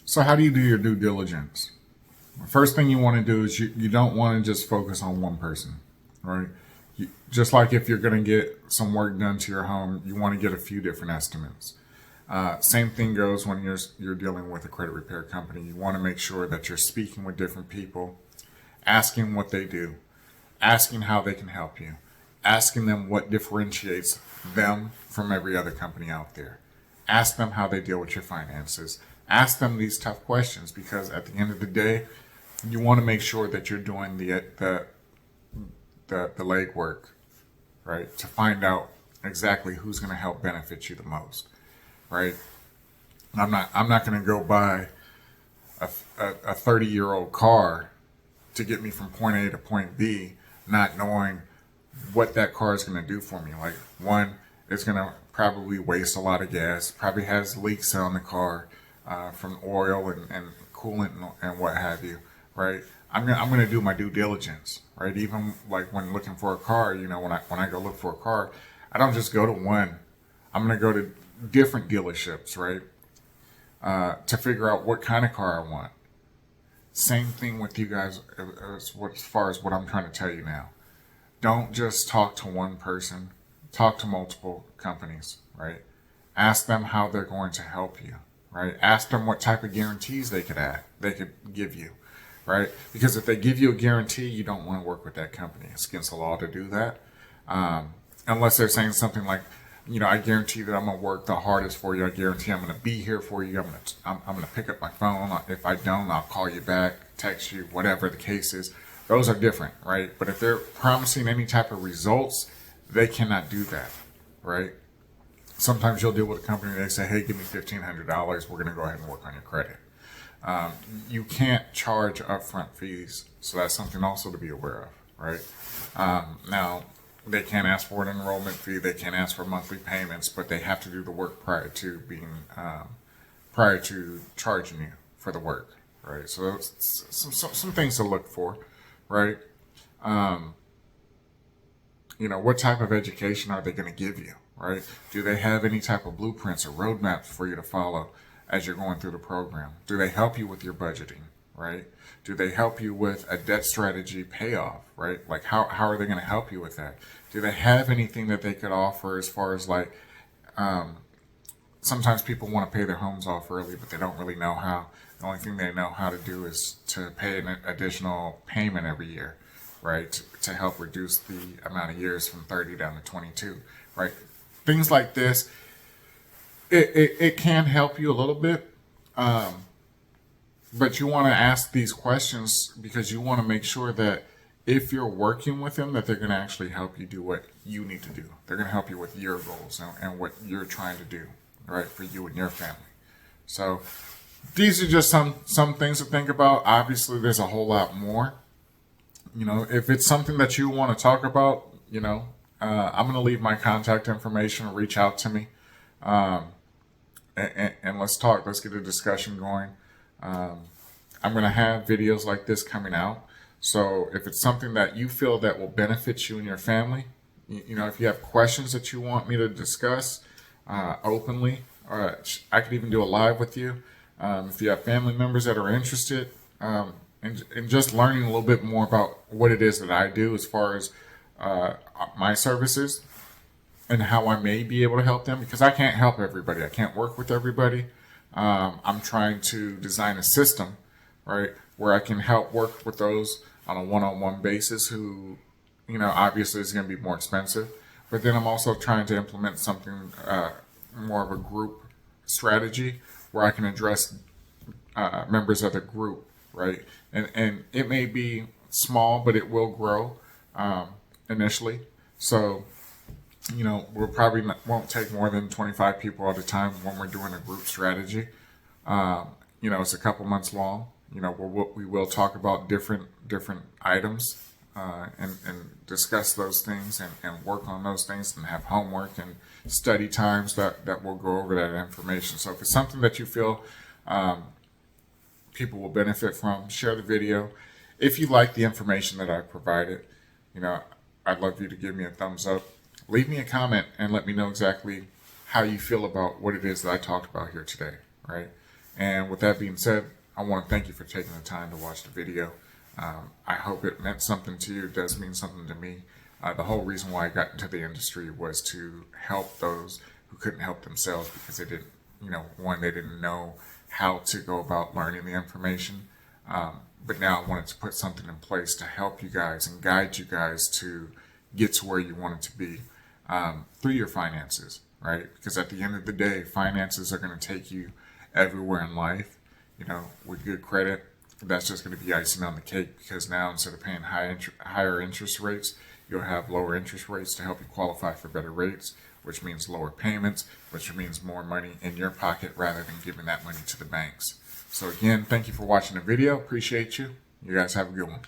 So how do you do your due diligence? The first thing you want to do is you don't want to just focus on one person, right? Just like if you're going to get some work done to your home, you want to get a few different estimates. Same thing goes when you're dealing with a credit repair company. You want to make sure that you're speaking with different people, asking what they do, asking how they can help you, asking them what differentiates them from every other company out there. Ask them how they deal with your finances. Ask them these tough questions, because at the end of the day, you want to make sure that you're doing the legwork, right, to find out exactly who's going to help benefit you the most, right? I'm not going to go buy a 30-year-old car to get me from point A to point B, not knowing what that car is going to do for me. Like, one, it's going to probably waste a lot of gas, probably has leaks on the car from oil and coolant and what have you, right? I'm gonna do my due diligence, right? Even like when looking for a car, when I go look for a car, I don't just go to one. I'm gonna go to different dealerships, right? To figure out what kind of car I want. Same thing with you guys as far as what I'm trying to tell you now. Don't just talk to one person. Talk to multiple companies, right? Ask them how they're going to help you, right? Ask them what type of guarantees they could give you, right? Because if they give you a guarantee, you don't want to work with that company. It's against the law to do that. Unless they're saying something like, I guarantee that I'm going to work the hardest for you. I guarantee I'm going to be here for you. I'm going to pick up my phone. If I don't, I'll call you back, text you, whatever the case is. Those are different, right? But if they're promising any type of results, they cannot do that, right? Sometimes you'll deal with a company, they say, hey, give me $1,500. We're going to go ahead and work on your credit. You can't charge upfront fees. So that's something also to be aware of, right? Now, they can't ask for an enrollment fee. They can't ask for monthly payments, but they have to do the work prior to charging you for the work, right? So those, some things to look for, right? What type of education are they going to give you, right? Do they have any type of blueprints or roadmaps for you to follow as you're going through the program? Do they help you with your budgeting, right? Do they help you with a debt strategy payoff, right? Like how are they going to help you with that? Do they have anything that they could offer as far as like, sometimes people want to pay their homes off early, but they don't really know how. The only thing they know how to do is to pay an additional payment every year, right? To help reduce the amount of years from 30 down to 22, right? Things like this, it can help you a little bit, but you want to ask these questions because you want to make sure that if you're working with them, that they're going to actually help you do what you need to do. They're going to help you with your goals and what you're trying to do, right, for you and your family. So these are just some things to think about. Obviously, there's a whole lot more. If it's something that you want to talk about, I'm going to leave my contact information. Reach out to me, and let's talk. Let's get a discussion going. I'm going to have videos like this coming out. So if it's something that you feel that will benefit you and your family, if you have questions that you want me to discuss openly, or I could even do a live with you. If you have family members that are interested, and just learning a little bit more about what it is that I do as far as my services and how I may be able to help them, because I can't help everybody. I can't work with everybody. I'm trying to design a system, right, where I can help work with those on a one-on-one basis who, obviously is going to be more expensive. But then I'm also trying to implement something more of a group strategy where I can address members of the group, right? And it may be small, but it will grow initially. So, we'll probably won't take more than 25 people at a time when we're doing a group strategy. It's a couple months long. We will talk about different items and discuss those things and work on those things and have homework and study times that will go over that information. So if it's something that you feel people will benefit from, share the video. If you like the information that I provided, I'd love you to give me a thumbs up. Leave me a comment and let me know exactly how you feel about what it is that I talked about here today, right? And with that being said, I want to thank you for taking the time to watch the video. I hope it meant something to you. It does mean something to me. The whole reason why I got into the industry was to help those who couldn't help themselves because they didn't, one, they didn't know how to go about learning the information. But now I wanted to put something in place to help you guys and guide you guys to get to where you want it to be through your finances, right? Because at the end of the day, finances are going to take you everywhere in life. With good credit, that's just going to be icing on the cake, because now instead of paying higher interest rates, you'll have lower interest rates to help you qualify for better rates, which means lower payments, which means more money in your pocket rather than giving that money to the banks. So again, thank you for watching the video. Appreciate you. You guys have a good one.